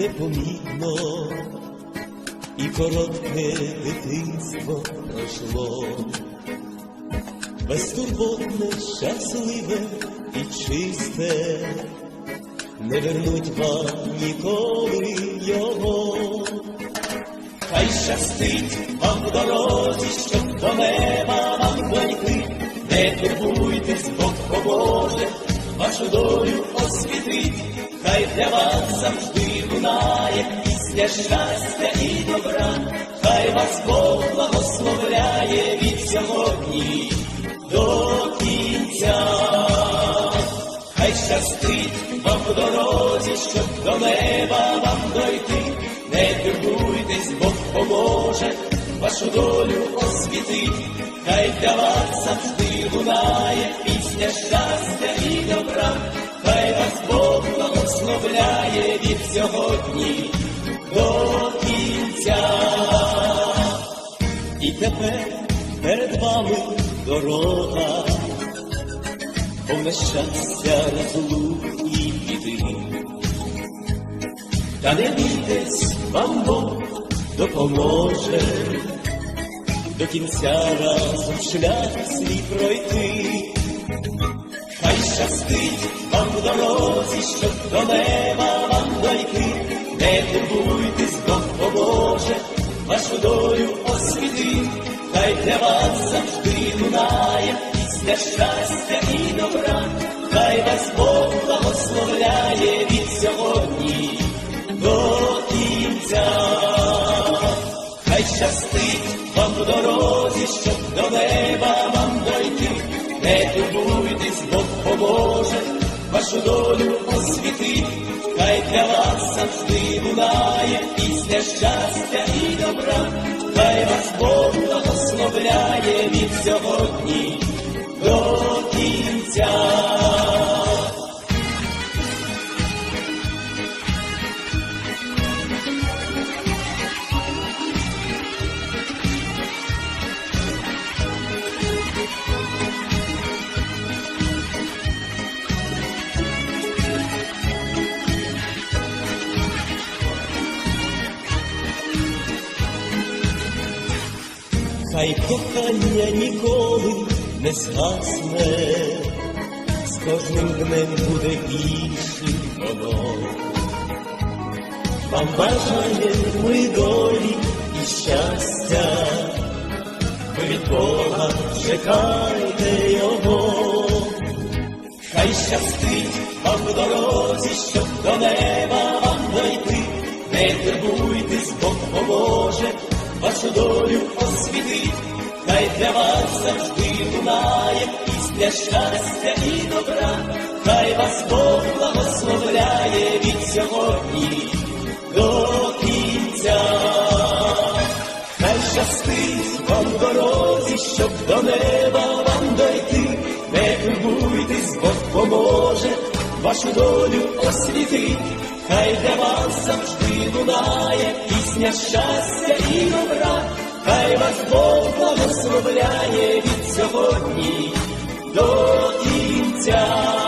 непомітно, і коротке дитинство пройшло. Безтурботне, щасливе і чисте, не вернуть вам ніколи його. Хай щастить вам в дорозі, щоб до неба вам дойти. Не турбуйтесь, Бог поможе, вашу долю освітить. Хай для вас завжди лунає пісня щастя і добра. Хай вас Бог благословляє від сьогодні до кінця. Хай щастить вам в дорозі, щоб до неба вам дойти. Не турбуйтесь, Бог поможе, вашу долю освітить. Хай для вас завжди лунає пісня щастя і добра. Хай вас Бог благословляє від сьогодні до кінця. І тепер перед вами дорога, повна щастя, розлук і біди. Та не бійтесь, вам Бог допоможе, до кінця разом шлях свій пройти. Хай щастить вам в дорозі, щоб до неба вам дойти. Не турбуйтесь, Бог поможе, вашу долю освітить. Хай для вас завжди лунає пісня щастя і добра. Хай вас Бог благословляє від сьогодні до кінця. Хай щастить вам в дорозі, щоб до неба вам дойти. Не турбуйтесь, Бог поможе, вашу долю освітить. Хай для вас завжди лунає пісня щастя і добра. Хай вас Бог благословляє від сьогодні до кінця. Хай кохання ніколи не згасне, з кожним днем буде більшим воно. Вам бажаємо ми долі і щастя, ви від Бога чекайте його. Хай щастить вам в дорозі, щоб до неба вам дойти. Не турбуйтесь, Бог поможе, вашу долю освітить. Хай для вас завжди лунає пісня щастя і добра. Хай вас Бог благословляє від сьогодні до кінця. Хай щастить вам в дорозі, щоб до неба вам дойти. Не турбуйтесь, Бог поможе, вашу долю освітить. Хай для вас завжди лунає пісня щастя і добра. Хай вас Бог благословляє від сьогодні до кінця.